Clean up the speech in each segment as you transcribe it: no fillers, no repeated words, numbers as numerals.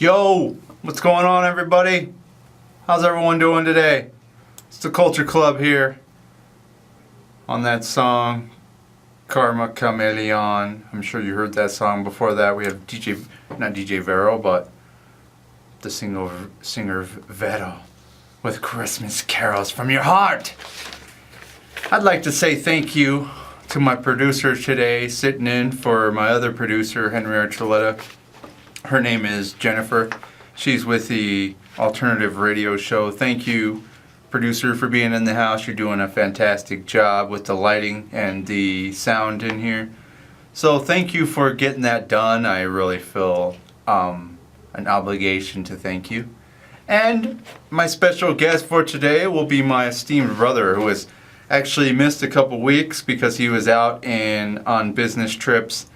Yo, what's going on, everybody? How's everyone doing today? It's the Culture Club here on that song, Karma Chameleon. I'm sure you heard that song. Before that, we have not DJ Vero, but the singer Vero with Christmas Carols from Your Heart. I'd like to say thank you to my producer today, sitting in for my other producer, Henry Archuleta. Her name is Jennifer. She's with the alternative radio show. Thank you, producer, for being in the house. You're doing a fantastic job with the lighting and the sound in here. So thank you for getting that done. I really feel an obligation to thank you. And my special guest for today will be my esteemed brother, who has actually missed a couple weeks because he was out on business trips.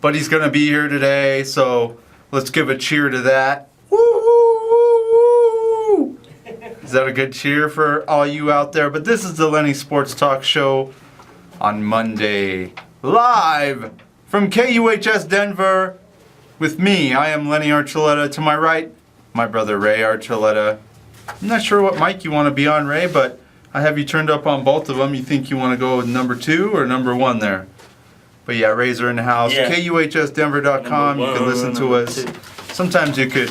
But he's going to be here today, so let's give a cheer to that. Woo, woo, woo. Is that a good cheer for all you out there? But this is the Lenny Sports Talk Show on Monday, live from KUHS Denver with me. I am Lenny Archuleta. To my right, my brother Ray Archuleta. I'm not sure what mic you want to be on, Ray, but I have you turned up on both of them. You think you want to go with number 2 or number 1 there? But yeah, Rays are in the house. Yeah. KUHSdenver.com. You can listen to us. Sometimes you could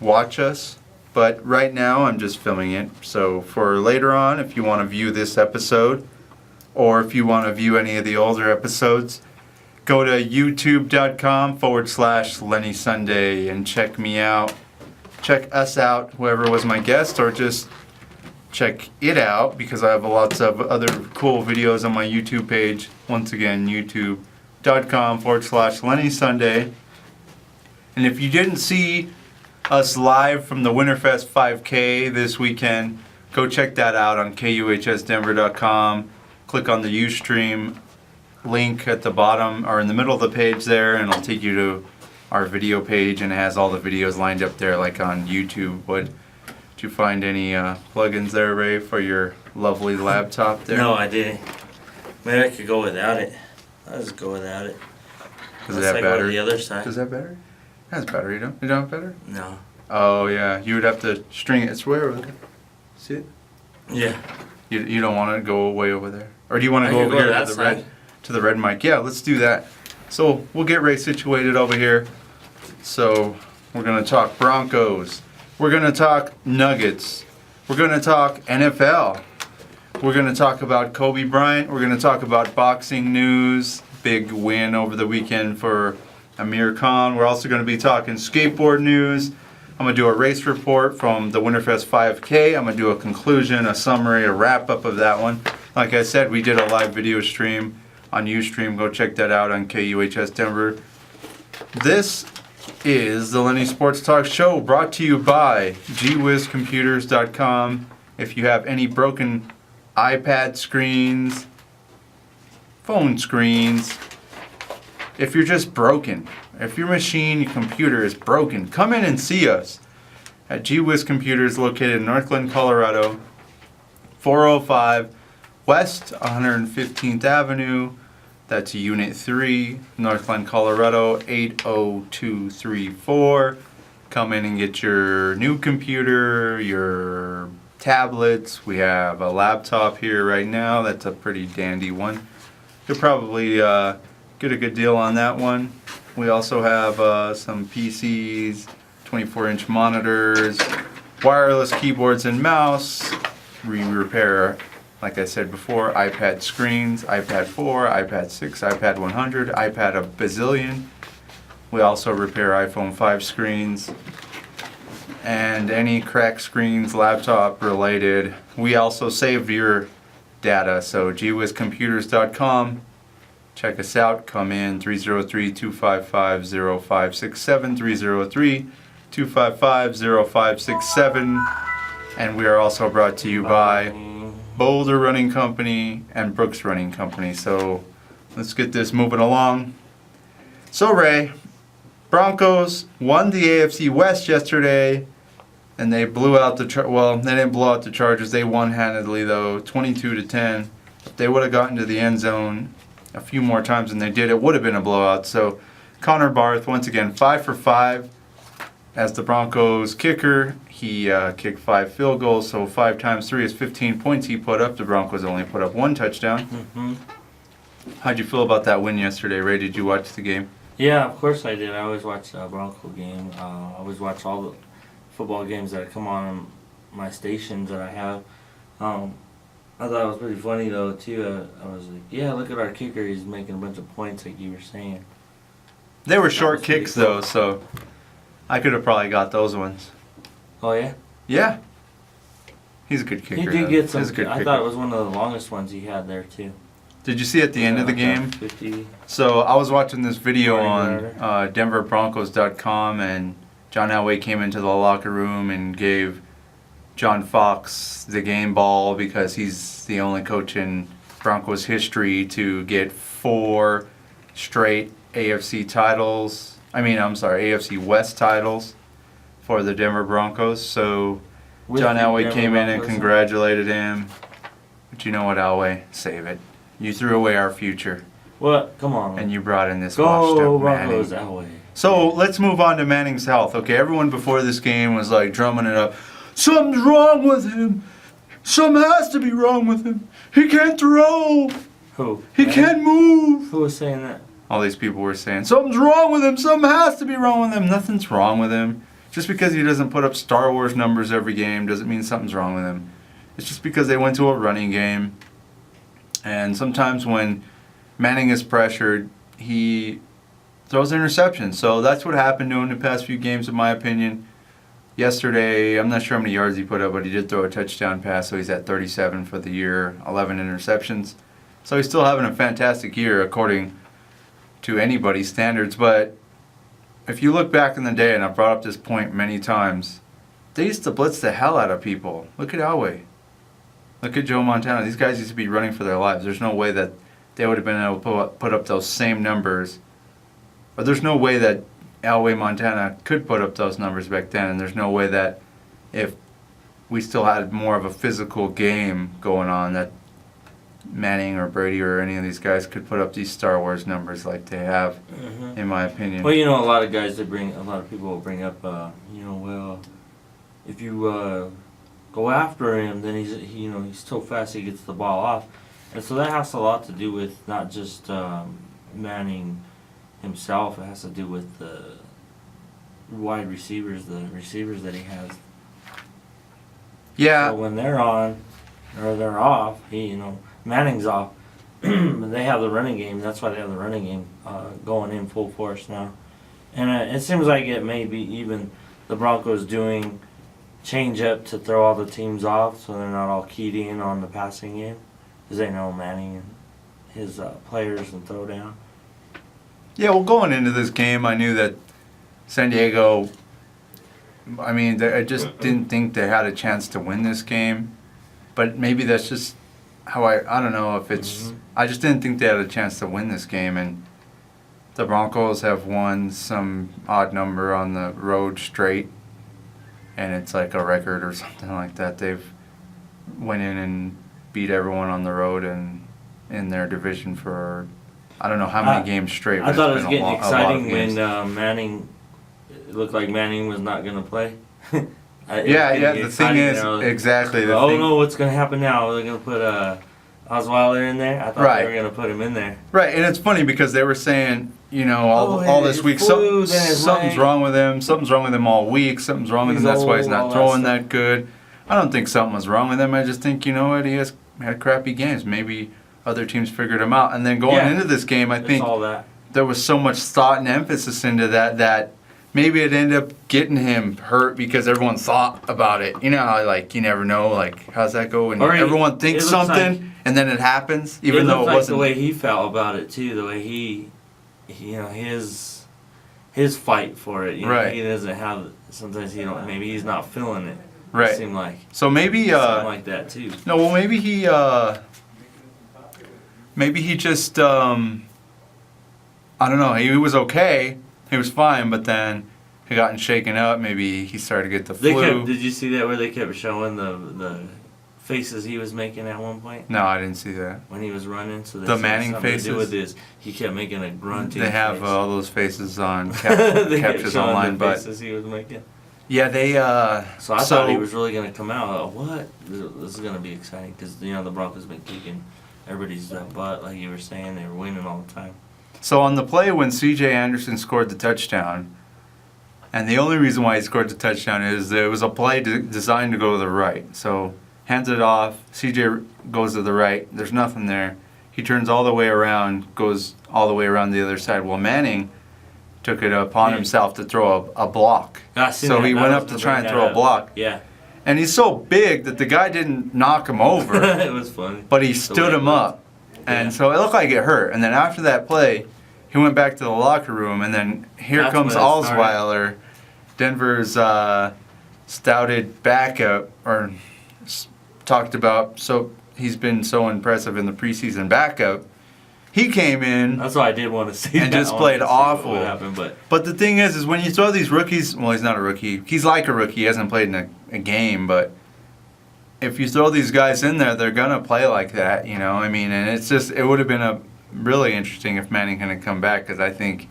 watch us, but right now I'm just filming it. So for later on, if you want to view this episode, or if you want to view any of the older episodes, go to youtube.com/Lenny Sunday and check me out. Check us out, whoever was my guest, or just check it out because I have lots of other cool videos on my YouTube page. Once again, youtube.com/Lenny Sunday. And if you didn't see us live from the Winterfest 5K this weekend, go check that out on KUHSdenver.com. Click on the Ustream link at the bottom or in the middle of the page there, and it'll take you to our video page, and it has all the videos lined up there like on YouTube. Did you find any plugins there, Ray, for your lovely laptop there? No, I didn't. Maybe I could go without it. I'll just go without it. Does it have battery? The other side. Does that have battery? It has battery, you don't? You don't have battery? No. Oh, yeah. You would have to string it. It's way over there. See it? Yeah. You don't want to go way over there? Or do you want to go over here to the red mic? Yeah, let's do that. So we'll get Ray situated over here. So we're going to talk Broncos. We're going to talk Nuggets. We're going to talk NFL. We're going to talk about Kobe Bryant. We're going to talk about boxing news. Big win over the weekend for Amir Khan. We're also going to be talking skateboard news. I'm going to do a race report from the Winterfest 5K. I'm going to do a conclusion, a summary, a wrap-up of that one. Like I said, we did a live video stream on Ustream. Go check that out on KUHS Denver. This is the Lenny Sports Talk Show, brought to you by GWizComputers.com. If you have any broken iPad screens, phone screens, if you're just broken, if your machine, your computer is broken, come in and see us at GWiz Computers, located in Northglenn, Colorado, 405 West 115th Avenue. That's Unit 3, Northglenn, Colorado, 80234. Come in and get your new computer, your tablets. We have a laptop here right now. That's a pretty dandy one. You'll probably get a good deal on that one. We also have some PCs, 24-inch monitors, wireless keyboards and mouse. We repair, like I said before, iPad screens, iPad 4, iPad 6, iPad 100, iPad a bazillion. We also repair iPhone 5 screens and any cracked screens, laptop related. We also save your data, so gwizcomputers.com. Check us out. Come in 303-255-0567, 303-255-0567. And we are also brought to you by Boulder Running Company and Brooks Running Company. So let's get this moving along. So Ray, Broncos won the AFC West yesterday, and they blew out the they didn't blow out the Chargers. They won handedly though, 22-10. If they would have gotten to the end zone a few more times than they did, it would have been a blowout. So Connor Barth, once again, 5 for 5. as the Broncos kicker, he kicked 5 field goals, so 5 times 3 is 15 points he put up. The Broncos only put up 1 touchdown. Mm-hmm. How'd you feel about that win yesterday, Ray? Did you watch the game? Yeah, of course I did. I always watch the Bronco game. I always watch all the football games that come on my stations that I have. I thought it was pretty funny though too. I was like, yeah, look at our kicker. He's making a bunch of points like you were saying. They were short pretty kicks cool. though, so I could have probably got those ones. Oh yeah? Yeah. He's a good kicker. He did get He's some. a good I kicker. thought it was one of the longest ones he had there too. Did you see at the end of the game? 50. So I was watching this video Running on DenverBroncos.com, and John Elway came into the locker room and gave John Fox the game ball because he's the only coach in Broncos history to get 4 straight AFC titles. AFC West titles for the Denver Broncos. So With John the Elway Denver came in and Broncos. congratulated him. But you know what, Elway? Save it. You threw away our future, What? Come on. and you brought in this Go washed-up Broncos Manning. that way. So let's move on to Manning's health. Okay, everyone before this game was like drumming it up. Something's wrong with him. Something has to be wrong with him. He can't throw. Who? He Manning? can't move. Who was saying that? All these people were saying, something's wrong with him. Something has to be wrong with him. Nothing's wrong with him. Just because he doesn't put up Star Wars numbers every game doesn't mean something's wrong with him. It's just because they went to a running game. And sometimes when Manning is pressured, he throws interceptions. So that's what happened to him the past few games, in my opinion. Yesterday, I'm not sure how many yards he put up, but he did throw a touchdown pass, so he's at 37 for the year, 11 interceptions. So he's still having a fantastic year according to anybody's standards. But if you look back in the day, and I've brought up this point many times, they used to blitz the hell out of people. Look at Elway. Look at Joe Montana. These guys used to be running for their lives. There's no way that they would have been able to put up those same numbers. But there's no way that Elway Montana could put up those numbers back then. And there's no way that if we still had more of a physical game going on, that Manning or Brady or any of these guys could put up these Star Wars numbers like they have, in my opinion. Well, a lot of guys a lot of people will bring up, if you go after him, then he's so fast he gets the ball off, and so that has a lot to do with not just Manning himself. It has to do with the wide receivers, the receivers that he has. Yeah. So when they're on or they're off, Manning's off. They have the running game. That's why they have the running game going in full force now. And it seems like it may be even the Broncos doing change up to throw all the teams off so they're not all keyed in on the passing game. Because they know Manning and his players and throw down. Yeah, well, going into this game, I knew that San Diego, I just didn't think they had a chance to win this game. But maybe that's just how I don't know if it's, I just didn't think they had a chance to win this game. And the Broncos have won some odd number on the road straight. And it's like a record or something like that. They've went in and beat everyone on the road and in their division for I don't know how many games straight. I thought it was been getting exciting when games. it looked like Manning was not going to play. Yeah. The thing is, exactly. No, what's going to happen now? They're going to put Osweiler in there. I thought they were going to put him in there. Right, and it's funny because they were saying, all this week, something's wrong with him. Something's wrong with him all week. Something's wrong with him. That's why he's not throwing that good. I don't think something was wrong with him. I just think, he has had crappy games. Maybe other teams figured him out. And then going into this game, I think there was so much thought and emphasis into that maybe it ended up getting him hurt because everyone thought about it. You never know, how's that go? And everyone thinks something, and then it happens, even though it wasn't. The way he felt about it, too. The way he his fight for it. Right. He doesn't have, sometimes maybe he's not feeling it. Right. It seemed like. So maybe. Something like that, too. No, well, maybe he just, I don't know, he was okay. He was fine, but then he got shaken up. Maybe he started to get the flu. Did you see that where they kept showing the faces he was making at one point No, I didn't see that. when he was running? So they The said Manning something to do with faces? this. He kept making a grunting. They have face. all those faces on They kept captures showing online, the but faces he was making. yeah, they. So I thought he was really gonna come out. What? This is gonna be exciting because the Broncos been kicking everybody's butt, like you were saying. They were winning all the time. So on the play when C.J. Anderson scored the touchdown, and the only reason why he scored the touchdown is that it was a play designed to go to the right. So hands it off, C.J. goes to the right. There's nothing there. He turns all the way around, goes all the way around the other side. Well, Manning took it upon himself to throw a block. So he went up to try and throw a block. Yeah. And he's so big that the guy didn't knock him over. It was funny. But he stood him up. And Yeah. so it looked like it hurt. And then after that play, he went back to the locker room. And then here That's comes when it started. Osweiler, Denver's stouted backup, or talked about. So he's been so impressive in the preseason backup. He came in. That's why I did want to see And that. just I played wanted to see what awful. would happen, but But the thing is when you throw these rookies, well, he's not a rookie. He's like a rookie. He hasn't played in a game, but if you throw these guys in there, they're going to play like that, you know? I mean, and it's just, it would have been really interesting if Manning hadn't come back, because I think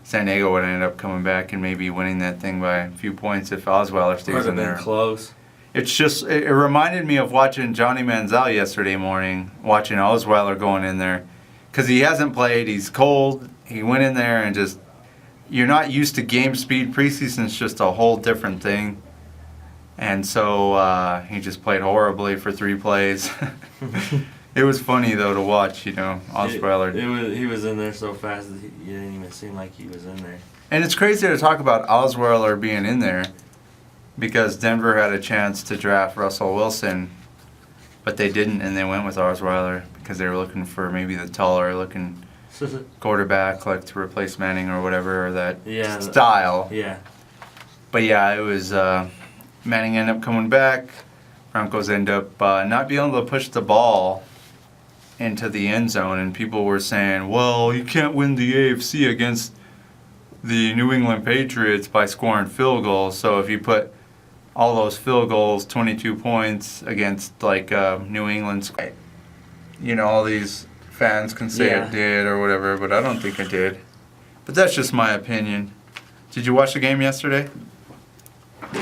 San Diego would have ended up coming back and maybe winning that thing by a few points if Osweiler would stays have in been there. close. It's just, it reminded me of watching Johnny Manziel yesterday morning, watching Osweiler going in there. Because he hasn't played, he's cold, he went in there and just, you're not used to game speed. Preseason's just a whole different thing. And so he just played horribly for 3 plays. It was funny, though, to watch, you know, Osweiler. He was in there so fast that it didn't even seem like he was in there. And it's crazy to talk about Osweiler being in there because Denver had a chance to draft Russell Wilson, but they didn't, and they went with Osweiler because they were looking for maybe the taller-looking quarterback, like to replace Manning or whatever, or that style. Yeah. But yeah, it was Manning ended up coming back. Broncos end up not being able to push the ball into the end zone, and people were saying, well, you can't win the AFC against the New England Patriots by scoring field goals. So if you put all those field goals, 22 points against like New England's, you know, all these fans can say it did or whatever, but I don't think it did. But that's just my opinion. Did you watch the game yesterday?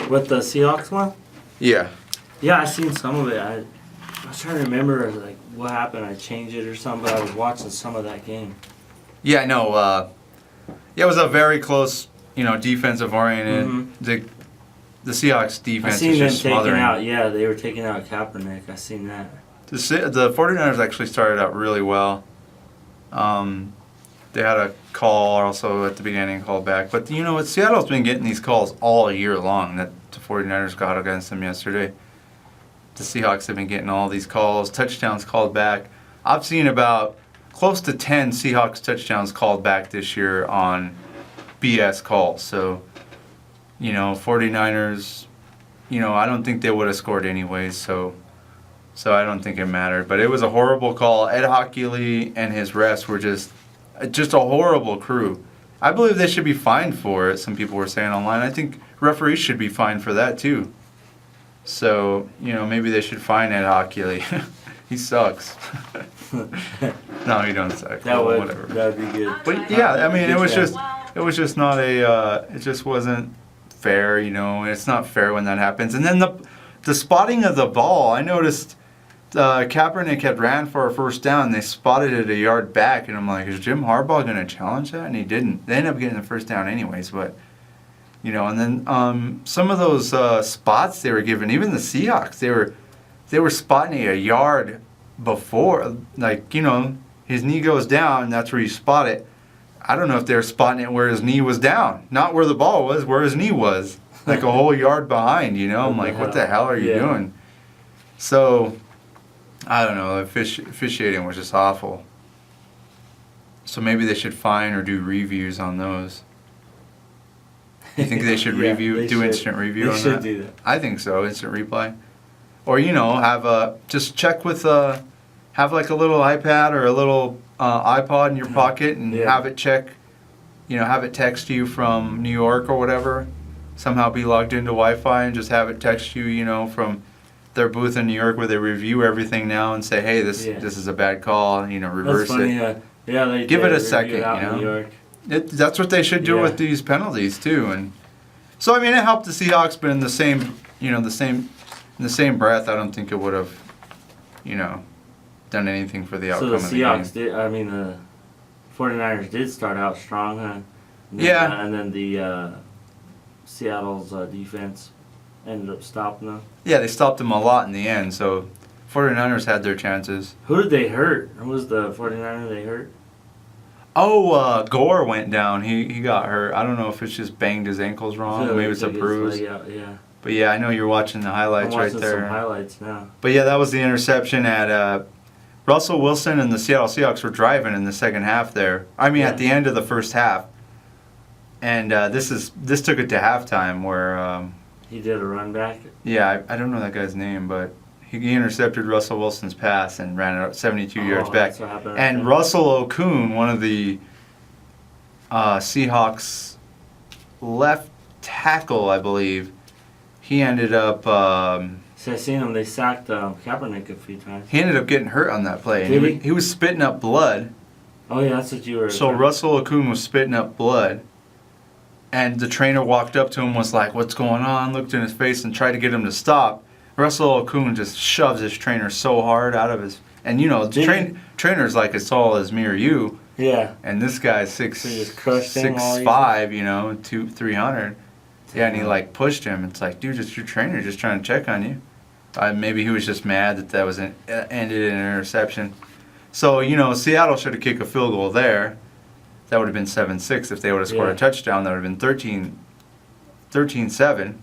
With the Seahawks one? Yeah. Yeah, I seen some of it. I was trying to remember like what happened. I changed it or something, but I was watching some of that game. Yeah, I know. Yeah, it was a very close, you know, defensive oriented. Mm-hmm. The Seahawks I defense seen is them just taking smothering. out. Yeah, they were taking out Kaepernick. I seen that. The 49ers actually started out really well. They had a call also at the beginning, called back. But, you know what, Seattle's been getting these calls all year long that the 49ers got against them yesterday. The Seahawks have been getting all these calls, touchdowns called back. I've seen about close to 10 Seahawks touchdowns called back this year on BS calls. So, you know, 49ers, you know, I don't think they would have scored anyways, so I don't think it mattered. But it was a horrible call. Ed Hockley and his refs were just a horrible crew. I believe they should be fined for it, some people were saying online. I think referees should be fined for that too. So, you know, maybe they should fine Ed Hockley. He sucks. No, he don't suck. Whatever. That'd be good. But yeah, I mean, it was just not it just wasn't fair, you know. It's not fair when that happens. And then the spotting of the ball, I noticed Kaepernick had ran for a first down. They spotted it a yard back, and I'm like, is Jim Harbaugh going to challenge that? And he didn't. They ended up getting the first down anyways, but, you know, and then some of those spots they were given, even the Seahawks, they were spotting it a yard before, like, you know, his knee goes down, that's where you spot it. I don't know if they were spotting it where his knee was down, not where the ball was, where his knee was, like a whole yard behind, you know. I'm like, what the hell are you doing? So, I don't know, officiating was just awful. So maybe they should fine or do reviews on those. You think they should do instant review on that? They should do that. I think so, instant replay. Or, you know, just check with, have like a little iPad or a little iPod in your pocket and have it check, you know, have it text you from New York or whatever. Somehow be logged into Wi-Fi and just have it text you, you know, from their booth in New York where they review everything now and say, hey, this is a bad call, you know, reverse That's funny, it. Yeah, they Give it a review second, out you in New know. York. That's what they should do with these penalties too. And so I mean, it helped the Seahawks, but in the same breath, I don't think it would have, you know, done anything for the outcome So of the the game. Seahawks the 49ers did start out strong, huh? Yeah. And then the Seattle's defense ended up stopping them. Yeah, they stopped them a lot in the end, so 49ers had their chances. Who did they hurt? Who was the 49er they hurt? Oh, Gore went down. He got hurt. I don't know if it's just banged his ankles wrong. Maybe it's a bruise. Yeah. But yeah, I know you're watching the highlights I'm right watching there. some highlights now. But yeah, that was the interception at Russell Wilson and the Seattle Seahawks were driving in the second half there. I mean, at the end of the first half. And this took it to halftime where he did a run back. Yeah, I don't know that guy's name, but he intercepted Russell Wilson's pass and ran it up 72 yards back. That's what happened And right Russell Okung, one of the Seahawks left tackle, I believe, he ended up See, I seen him. They sacked Kaepernick a few times. he ended up getting hurt on that play. Did he? He was spitting up blood. Oh yeah, that's what you were. So Russell Okung was spitting up blood. And the trainer walked up to him, was like, what's going on? Looked in his face and tried to get him to stop. Russell Okung just shoves his trainer so hard out of his... And, you know, the trainer's like as tall as me or you. Yeah. And this guy's So you just crushed him while 6'5", you know, 300. Yeah, and he, like, pushed him. It's like, dude, just your trainer just trying to check on you. Maybe he was just mad that was ended in an interception. So, you know, Seattle should have kicked a field goal there. That would have been 7-6 if they would have scored a touchdown. That would have been 13-7.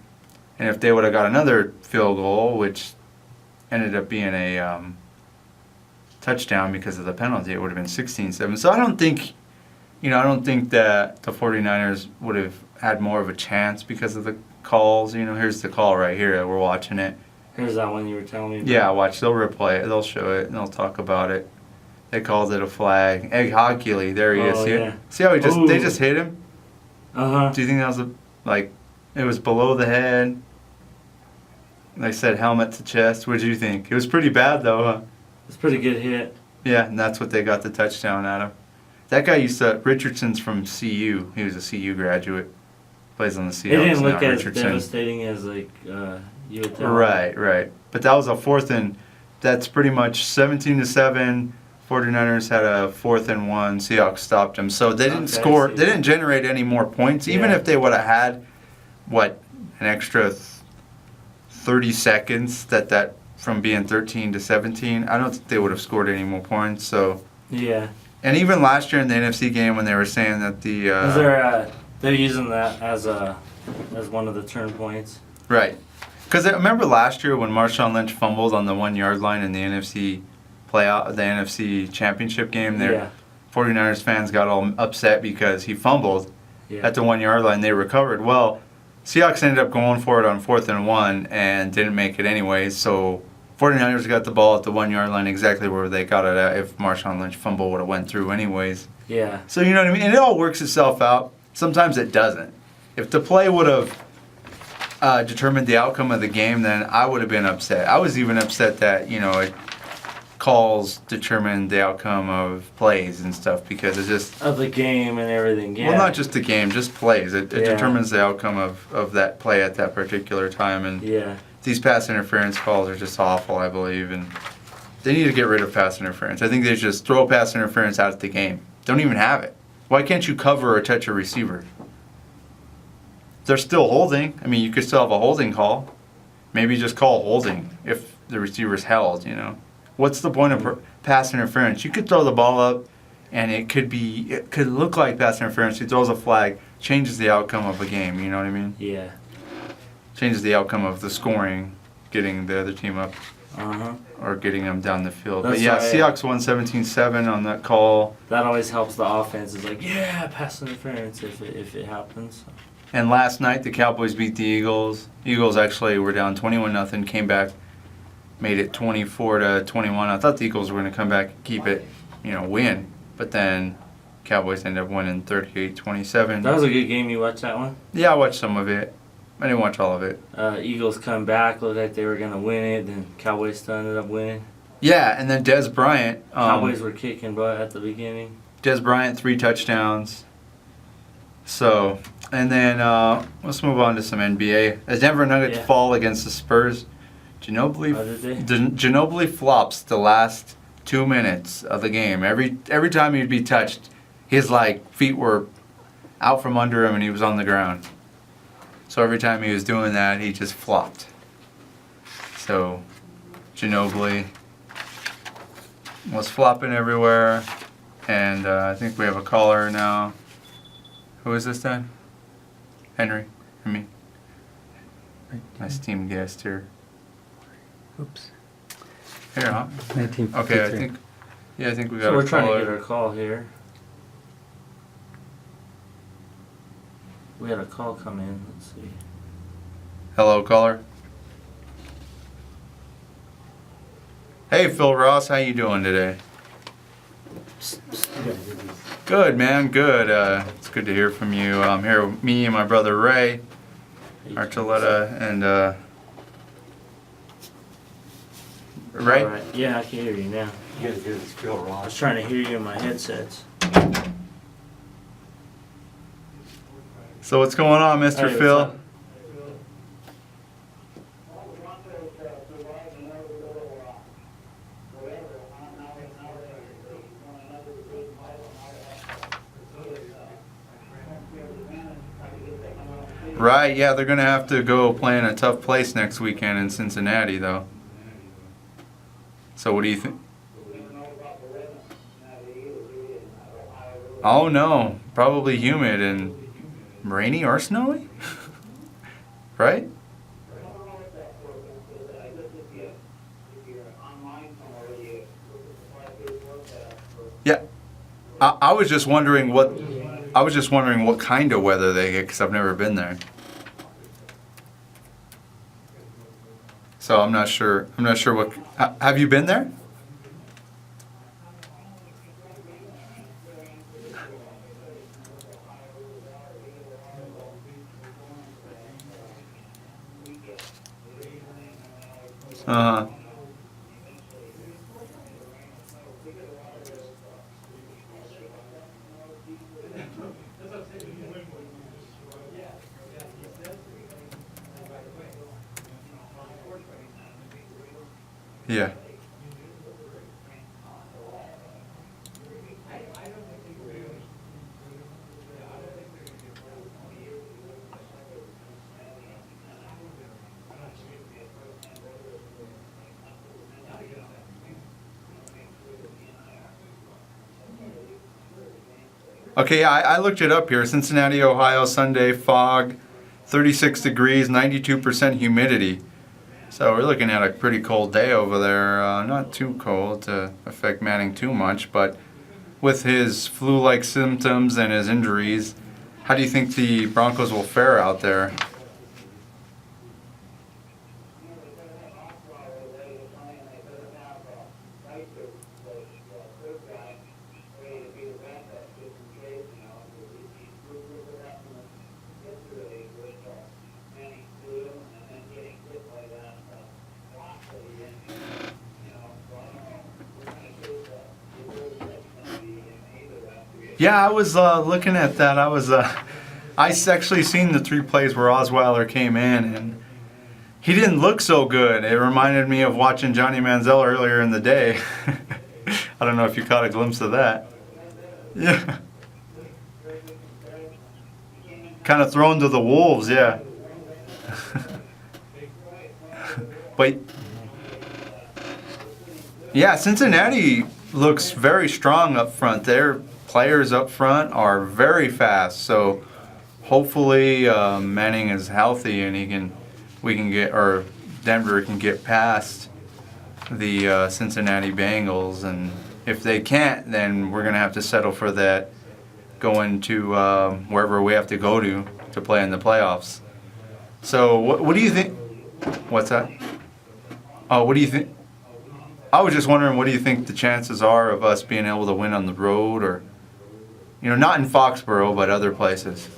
And if they would have got another field goal, which ended up being a touchdown because of the penalty, it would have been 16-7. So I don't think that the 49ers would have had more of a chance because of the calls. You know, here's the call right here. We're watching it. Here's that one you were telling me about. Yeah, watch. They'll replay it. They'll show it, and they'll talk about it. They called it a flag. Egg Hockey, there he is. See how they just hit him? Uh-huh. Do you think that was it was below the head? They said helmet to chest. What did you think? It was pretty bad though, huh? It's a pretty good hit. Yeah, and that's what they got the touchdown out of. That guy Richardson's from CU. He was a CU graduate. Plays on the Seahawks. It didn't look now, as Richardson. devastating as you would tell. Right. But that was a fourth and that's pretty much 17-7. 49ers had a 4th and 1. Seahawks stopped them. So they didn't score. They didn't generate any more points. Even if they would have had, an extra 30 seconds that from being 13-17, I don't think they would have scored any more points. So yeah. And even last year in the NFC game when they were saying that they're using that as one of the turn points. Right. Because remember last year when Marshawn Lynch fumbled on the 1 yard line in the NFC Championship game, 49ers fans got all upset because he fumbled at the 1 yard line. They recovered. Well, Seahawks ended up going for it on 4th and 1 and didn't make it anyways. So 49ers got the ball at the 1 yard line exactly where they got it at if Marshawn Lynch fumble would have went through anyways. Yeah. So you know what I mean? And it all works itself out. Sometimes it doesn't. If the play would have determined the outcome of the game, then I would have been upset. I was even upset that, calls determine the outcome of plays and stuff because it's just... Of the game and everything, yeah. Well, not just the game, just plays. It determines the outcome of that play at that particular time. And these pass interference calls are just awful, I believe. And they need to get rid of pass interference. I think they should just throw pass interference out of the game. Don't even have it. Why can't you cover or touch a receiver? They're still holding. I mean, you could still have a holding call. Maybe just call holding if the receiver's held, What's the point of pass interference? You could throw the ball up, and it could look like pass interference. He throws a flag, changes the outcome of a game. You know what I mean? Yeah. Changes the outcome of the scoring, getting the other team up, or getting them down the field. That's but yeah, right. Seahawks won 17-7 on that call. That always helps the offense. It's like, pass interference if it happens. And last night the Cowboys beat the Eagles. Eagles actually were down 21-0, came back. Made it 24-21. I thought the Eagles were going to come back and keep it, win. But then Cowboys ended up winning 38-27. That was a good game. You watched that one? Yeah, I watched some of it. I didn't watch all of it. Eagles come back, looked like they were gonna win it. Then Cowboys still ended up winning. Yeah, and then Des Bryant. Cowboys were kicking butt at the beginning. Des Bryant 3 touchdowns. So, and then let's move on to some NBA. As Denver Nuggets fall against the Spurs, Ginobili flops the last 2 minutes of the game. Every time he'd be touched, his feet were out from under him and he was on the ground. So every time he was doing that, he just flopped. So Ginobili was flopping everywhere, and I think we have a caller now. Who is this then? Henry? Nice team guest here. Oops. Here, huh? 1953. Okay, I think we got So a we're trying caller. to get our call here. We had a call come in. Let's see. Hello, caller. Hey, Phil Ross, how you doing today? Good, man, good. It's good to hear from you. I'm here with me and my brother Ray, Archuleta, and Ray. All right. Yeah, I can hear you now. You gotta do this, Phil I was Ross. trying to hear you in my headsets. So what's going on, Mr. Hey, what's Phil? up? Right, yeah, they're gonna have to go play in a tough place next weekend in Cincinnati, though. So what do you think? Oh no, probably humid and rainy or snowy, right? Yeah, I was just wondering what kind of weather they get, because I've never been there. So I'm not sure what. Have you been there? Uh-huh. Yeah. Okay, yeah, I looked it up here. Cincinnati, Ohio, Sunday, fog, 36 degrees, 92% humidity. So we're looking at a pretty cold day over there. Not too cold to affect Manning too much, but with his flu-like symptoms and his injuries, how do you think the Broncos will fare out there? Yeah, I was looking at that. I actually seen the 3 plays where Osweiler came in, and he didn't look so good. It reminded me of watching Johnny Manziel earlier in the day. I don't know if you caught a glimpse of that. Yeah. Kind of thrown to the wolves, yeah. But yeah, Cincinnati looks very strong up front. Their players up front are very fast. So hopefully Manning is healthy and Denver can get past the Cincinnati Bengals. And if they can't, then we're gonna have to settle for that going to wherever we have to go to play in the playoffs. So what do you think? What's that? Oh, what do you think? I was just wondering, what do you think the chances are of us being able to win on the road, or, not in Foxborough, but other places?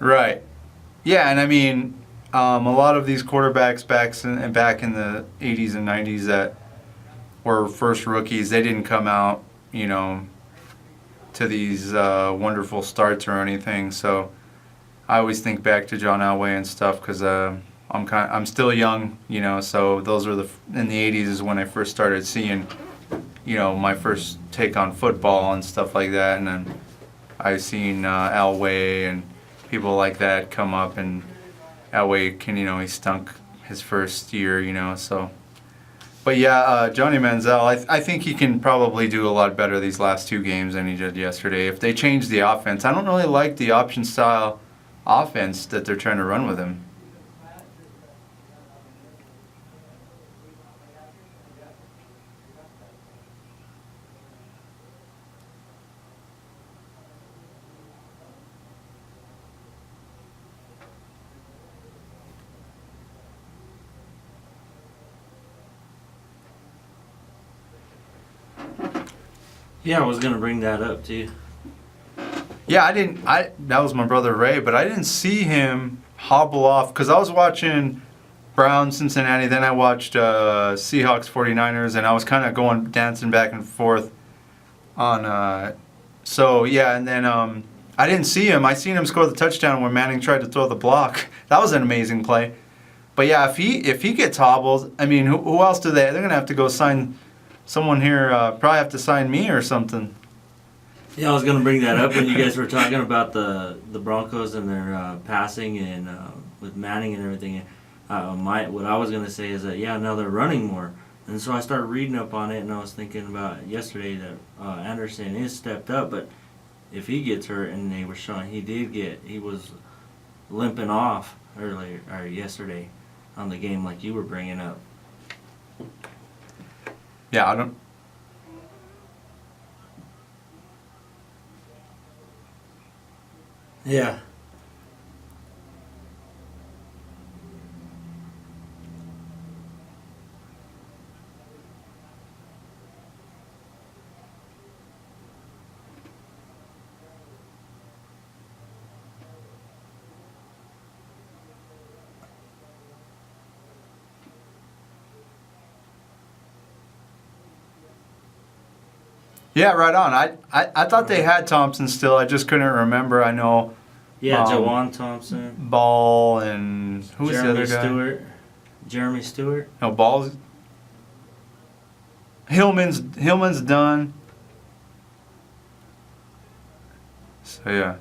Right. Yeah, and I mean, a lot of these quarterbacks back in the 80s and 90s that were first rookies, they didn't come out, to these wonderful starts or anything. So I always think back to John Elway and stuff because I'm still young, So those were in the 80s is when I first started seeing, my first take on football and stuff like that, and then I've seen Elway and people like that come up, and Elway he stunk his first year, so. But yeah, Johnny Manziel, I think he can probably do a lot better these last two games than he did yesterday. If they change the offense, I don't really like the option style offense that they're trying to run with him. Yeah, I was gonna bring that up too. Yeah, that was my brother Ray, but I didn't see him hobble off because I was watching Browns Cincinnati, then I watched Seahawks 49ers, and I was kind of dancing back and forth on. So yeah, and then I didn't see him. I seen him score the touchdown when Manning tried to throw the block. That was an amazing play. But yeah, if he gets hobbled, I mean, who else do they? They're gonna have to go sign someone here. Probably have to sign me or something. Yeah, I was gonna bring that up when you guys were talking about the Broncos and their passing and with Manning and everything. What I was gonna say is that now they're running more, and so I started reading up on it, and I was thinking about yesterday that Anderson is stepped up, but if he gets hurt, and they were showing he was limping off earlier or yesterday on the game like you were bringing up. Yeah, I don't. Yeah. Yeah, right on. I thought they had Thompson still. I just couldn't remember. I know. Yeah, Jawan Thompson. Ball and who's the other guy? Jeremy Stewart. No, Ball's. Hillman's done. So yeah.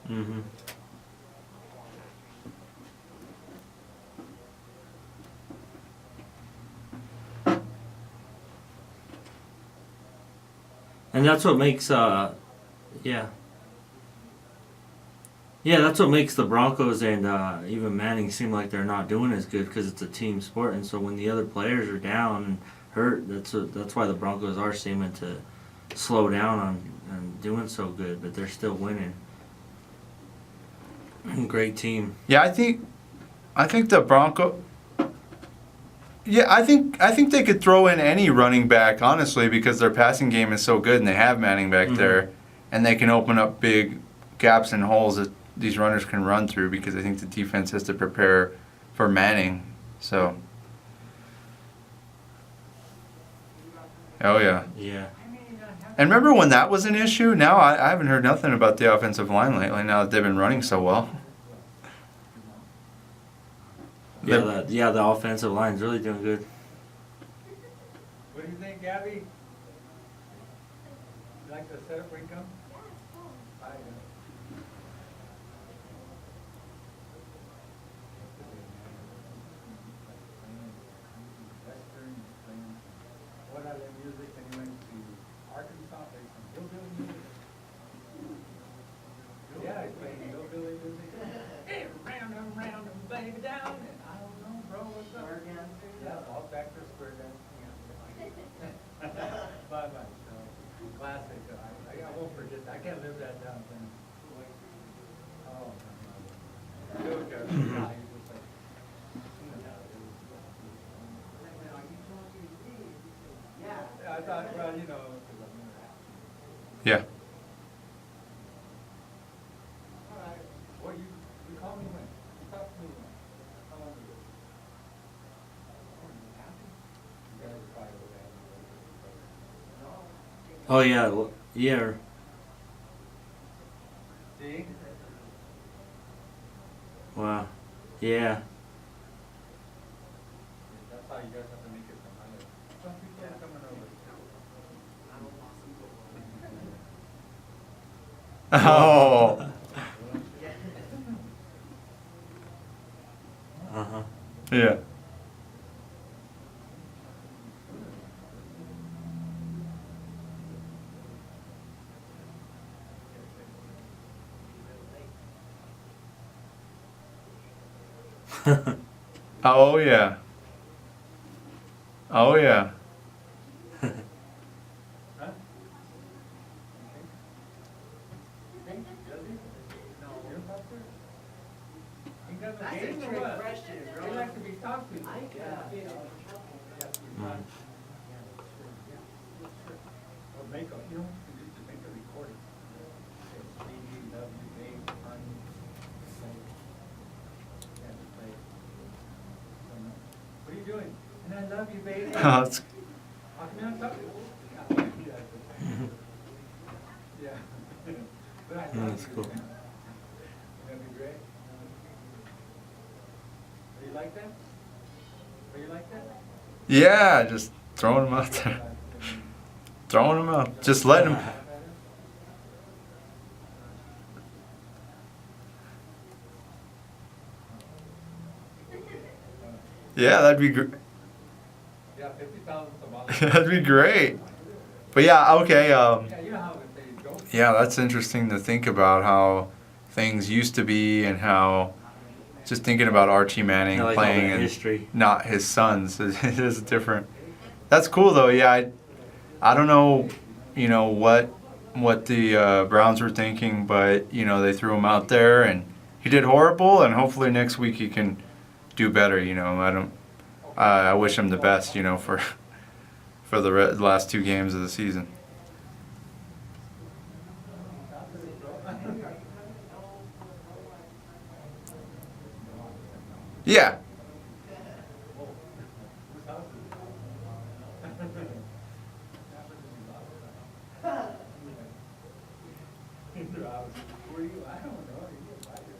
Mm-hmm. And that's what makes that's what makes the Broncos and even Manning seem like they're not doing as good because it's a team sport, and so when the other players are down and hurt, that's why the Broncos are seeming to slow down on doing so good, but they're still winning. Great team. Yeah, I think the Bronco. Yeah, I think they could throw in any running back, honestly, because their passing game is so good and they have Manning back there, and they can open up big gaps and holes that these runners can run through because I think the defense has to prepare for Manning. So. Oh, yeah. Yeah. And remember when that was an issue? Now I haven't heard nothing about the offensive line lately now that they've been running so well. The offensive line's really doing good. What do you think, Gabby? You like the setup where you come? What other music? And you went to Arkansas, played some hillbilly music. Yeah, he played hillbilly music. Hey, round and round and baby down. And I don't know, bro, what's up? Yeah, all back to square dance. Bye-bye. So, classic. I won't forget. I can't live that down. Oh, my God. Okay. Yeah, I thought, well, 'cause I'm Oh yeah, yeah. See? Wow. Yeah. That's how you guys have to make it from Iowa. Some people are coming over. Oh. Uh huh. Yeah. Oh yeah. Oh yeah. Huh? Think? Does he? No. You're a pastor? He doesn't That's a game or trick what? question, He bro. likes to be talked to. Mm. Or make a, you know, you used to make a recording. BBWA, honey. Yeah, just play it. What are you doing? And I love you, baby. Oh, that's, How come you're not talking? Yeah. But I love That's you. cool. That'd be great. Are you like that? Are you like that? yeah, just throwing them out there. Throwing them out. Just letting them. Yeah, that'd be great. Yeah, 50,000 Somalis. That'd be great. But yeah, okay. Yeah, you know how they go. Yeah, that's interesting to think about how things used to be and how just thinking about Archie Manning I like all playing that and history. not his sons it is different. That's cool though. Yeah, I don't know, what the Browns were thinking, but they threw him out there and he did horrible, and hopefully next week he can do better. I wish him the best. For the last two games of the season. Yeah. Who are you? I don't know. You get by here.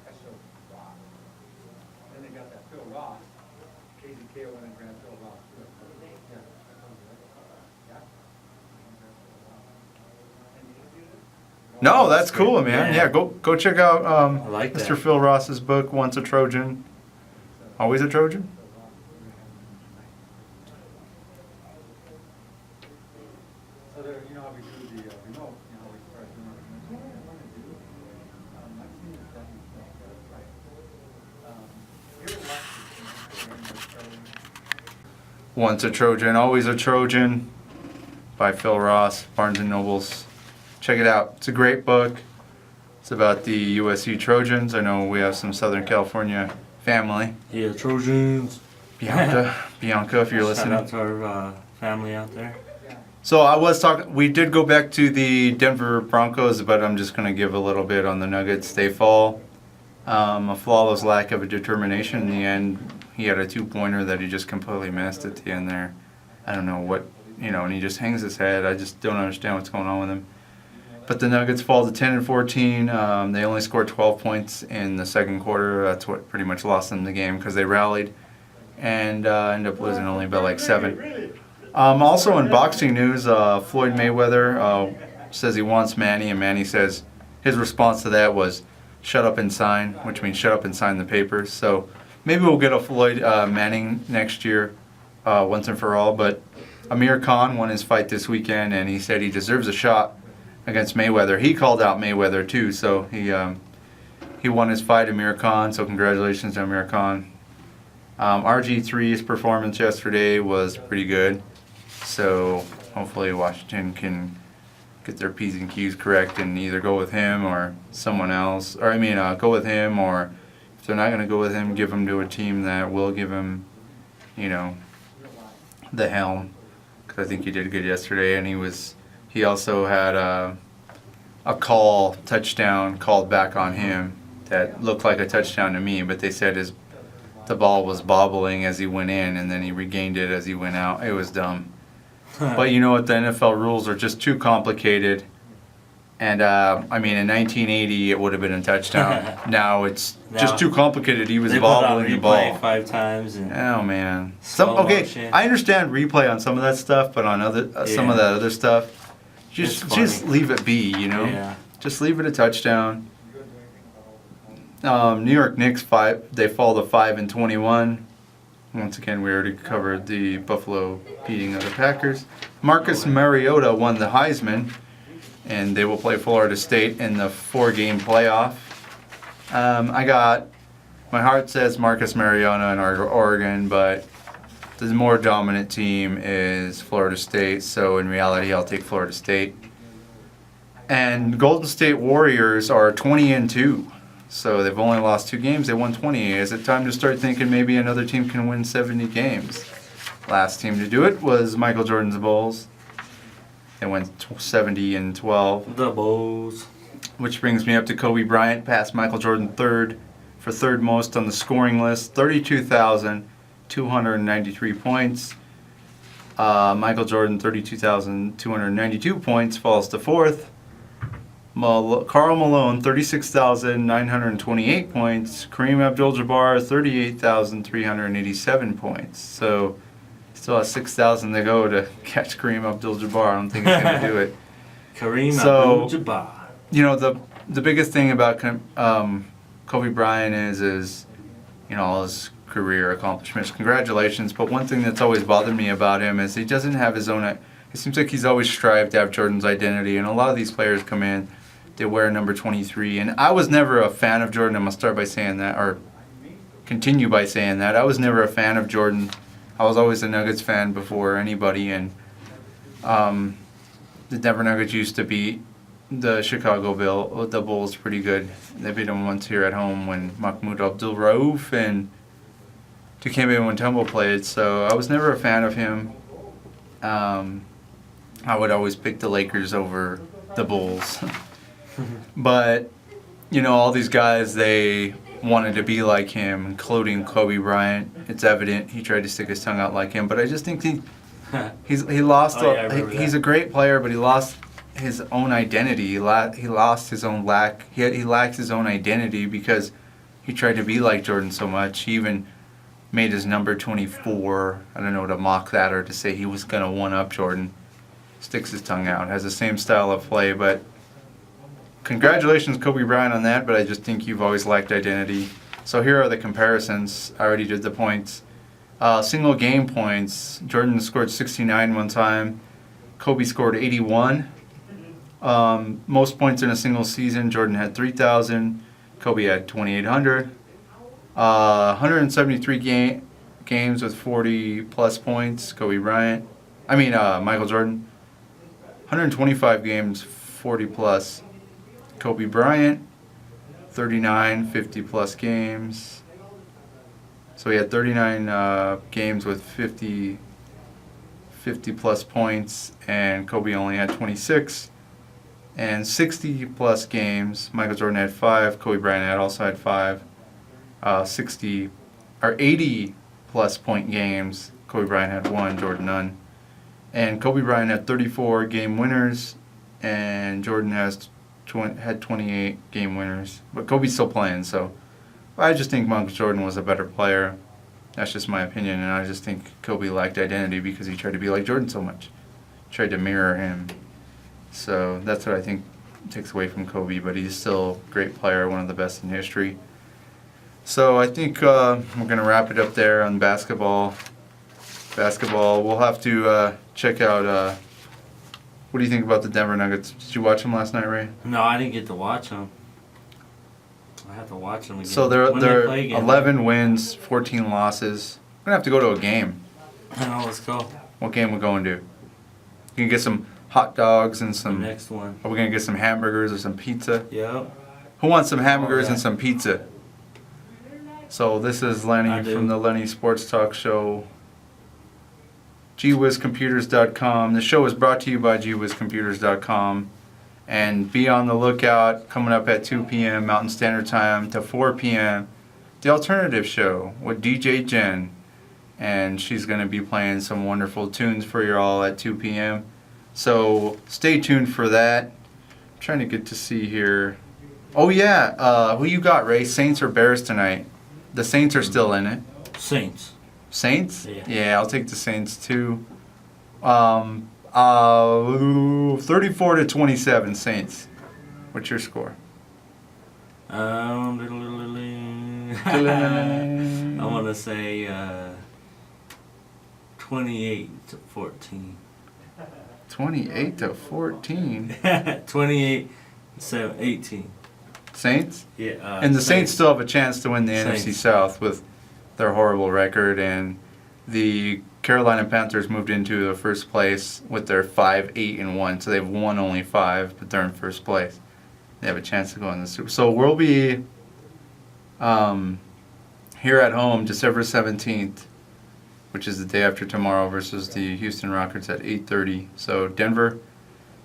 That's so Ross. Then they got that Phil Ross. KZK went and grabbed Phil Ross. Yeah. Yeah. No, that's cool, man. Yeah. Yeah, go check out I like Mr. that. Phil Ross's book, Once a Trojan, Always a Trojan. So there, you know how we do the remote, we press remote. What I want to do, I've seen this stuff, that's right. You ever watch this? Once a Trojan, Always a Trojan by Phil Ross, Barnes & Nobles. Check it out. It's a great book. It's about the USC Trojans. I know we have some Southern California family. Yeah, Trojans. Bianca, if you're Shout listening. out to our family out there. So I was talking. We did go back to the Denver Broncos, but I'm just going to give a little bit on the Nuggets. They fall. A flawless lack of a determination in the end. He had a 2-pointer that he just completely missed at the end there. I don't know what, and he just hangs his head. I just don't understand what's going on with him. But the Nuggets fall to 10-14. They only scored 12 points in the second quarter. That's what pretty much lost them the game because they rallied and ended up losing only by like 7. Also in boxing news, Floyd Mayweather says he wants Manny, and Manny says his response to that was, "Shut up and sign," which means shut up and sign the papers. So maybe we'll get a Floyd Manning next year, once and for all. But Amir Khan won his fight this weekend, and he said he deserves a shot against Mayweather. He called out Mayweather too, so he won his fight, Amir Khan. So congratulations to Amir Khan. RG3's performance yesterday was pretty good. So hopefully Washington can get their P's and Q's correct and either go with him or someone else. Or go with him, or if they're not going to go with him, give him to a team that will give him, the helm. Because I think he did good yesterday, and he also had a touchdown called back on him that looked like a touchdown to me, but they said his the ball was bobbling as he went in, and then he regained it as he went out. It was dumb. But you know what? The NFL rules are just too complicated. And, I mean, in 1980, it would have been a touchdown. Now it's just Now, too complicated. He was they put out bobbling the ball. replay 5 times and Oh, man. Slow Okay, motion. I understand replay on some of that stuff, but on some of Yeah. that other stuff, It's just funny. leave it be, you know? yeah. Just leave it a touchdown. New York Knicks, they fall to 5-21. Once again, we already covered the Buffalo beating of the Packers. Marcus Mariota won the Heisman, and they will play Florida State in the 4-game playoff. My heart says Marcus Mariota and Oregon, but the more dominant team is Florida State, so in reality, I'll take Florida State. And Golden State Warriors are 20-2. So they've only lost 2 games. They won 20. Is it time to start thinking maybe another team can win 70 games? Last team to do it was Michael Jordan's Bulls. They went 70-12. The Bulls. Which brings me up to Kobe Bryant, passed Michael Jordan third most on the scoring list, 32,293 points. Michael Jordan, 32,292 points, falls to fourth. Karl Malone, 36,928 points. Kareem Abdul-Jabbar, 38,387 points. So, still has 6,000 to go to catch Kareem Abdul-Jabbar. I don't think he's going to do it. Kareem So- Abdul-Jabbar. You know, the biggest thing about Kobe Bryant is, you know, all his career accomplishments. Congratulations. But one thing that's always bothered me about him is he doesn't have his own. It seems like he's always strived to have Jordan's identity. And a lot of these players come in, they wear number 23. And I was never a fan of Jordan. I'm going to start by saying that, or continue by saying that. I was never a fan of Jordan. I was always a Nuggets fan before anybody. And the Denver Nuggets used to beat the the Bulls pretty good. They beat them once here at home when Mahmoud Abdul-Rauf and Dikembe Mutombo played. So I was never a fan of him. I would always pick the Lakers over the Bulls. But, you know, all these guys, they wanted to be like him, including Kobe Bryant. It's evident he tried to stick his tongue out like him. But I just think he lost. Oh, yeah, I remember He's that. a great player, but he lost his own identity. He lost his own lack. He lacks his own identity because he tried to be like Jordan so much. He even made his number 24. I don't know, to mock that or to say he was going to one-up Jordan. Sticks his tongue out. Has the same style of play, but congratulations, Kobe Bryant, on that, but I just think you've always lacked identity. So here are the comparisons. I already did the points. Single game points. Jordan scored 69 one time. Kobe scored 81. Most points in a single season. Jordan had 3,000. Kobe had 2,800. 173 games with 40-plus points. Michael Jordan. 125 games, 40-plus. Kobe Bryant, 39, 50-plus games. So he had 39 games with 50-plus points, and Kobe only had 26. And 60-plus games, Michael Jordan had 5, Kobe Bryant also had 5. 80-plus point games, Kobe Bryant had 1, Jordan none. And Kobe Bryant had 34 game winners, and Jordan had 28 game winners. But Kobe's still playing, so I just think Michael Jordan was a better player. That's just my opinion, and I just think Kobe lacked identity because he tried to be like Jordan so much. Tried to mirror him. So that's what I think takes away from Kobe, but he's still a great player, one of the best in history. So I think we're going to wrap it up there on basketball. We'll have to check out. What do you think about the Denver Nuggets? Did you watch them last night, Ray? No, I didn't get to watch them. I have to watch them again. So When they they're play again? 11 wins, 14 losses. We're going to have to go to a game. I know, let's go. What game we going to? You can get some hot dogs and The some. next one. Are we going to get some hamburgers or some pizza? Yep. Who wants some hamburgers Oh, yeah. and some pizza? So this is Lenny I do. from the Lenny Sports Talk Show. GWizComputers.com. The show is brought to you by GWizComputers.com. And be on the lookout coming up at 2 p.m. Mountain Standard Time to 4 p.m. The Alternative Show with DJ Jen. And she's going to be playing some wonderful tunes for you all at 2 p.m. So stay tuned for that. I'm trying to get to see here. Oh, yeah. Who you got, Ray? Saints or Bears tonight? The Saints are still in it. Saints. Saints? Yeah. I'll take the Saints too. 34-27 Saints. What's your score? I want to say 28-14. 28-14. 28-18. Saints? Yeah. And the Saints still have a chance to win the Saints. NFC South with their horrible record, and the Carolina Panthers moved into the first place with their 5-8-1, so they've won only 5, but they're in first place. They have a chance to go in the Super. So we'll be here at home December 17th, which is the day after tomorrow, versus the Houston Rockets at 8:30. So Denver,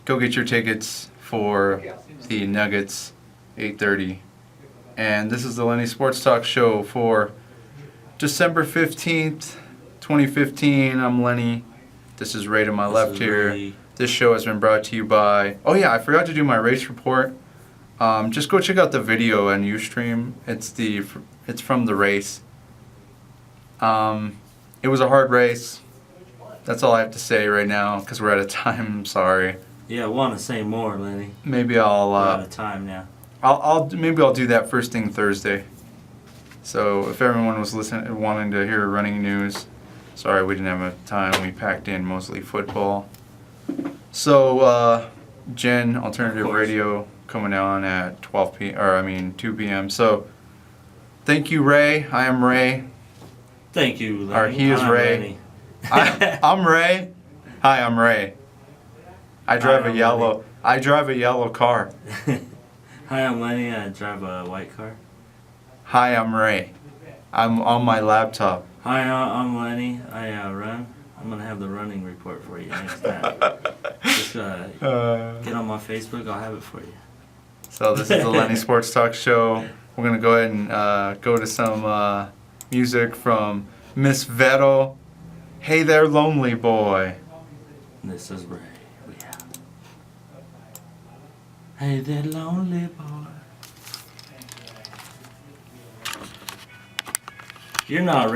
go get your tickets for the Nuggets, 8:30. And this is the Lenny Sports Talk Show for December 15th, 2015. I'm Lenny. This is Ray to my left here. Ray. This show has been brought to you by... Oh yeah, I forgot to do my race report. Just go check out the video on Ustream. It's from the race. It was a hard race. That's all I have to say right now because we're out of time. I'm sorry. Yeah, I want to say more, Lenny. Maybe We're out of time now. Maybe I'll do that first thing Thursday. So if everyone was wanting to hear running news, sorry we didn't have a time. We packed in mostly football. So Jen, Alternative Radio, coming on at 2 p.m. So thank you, Ray. I am Ray. Thank you, Lenny. Or he is I'm Ray. Lenny. I'm Ray. Hi, I'm Ray. I drive a yellow car. Hi, I'm Lenny. I drive a white car. Hi, I'm Ray. I'm on my laptop. Hi, I'm Lenny. I run. I'm gonna have the running report for you next time. Just get on my Facebook. I'll have it for you. So this is the Lenny Sports Talk Show. We're gonna go ahead and go to some music from Miss Vero. Hey there, lonely boy. This is Ray. We out. Hey there, lonely boy. You're not ready.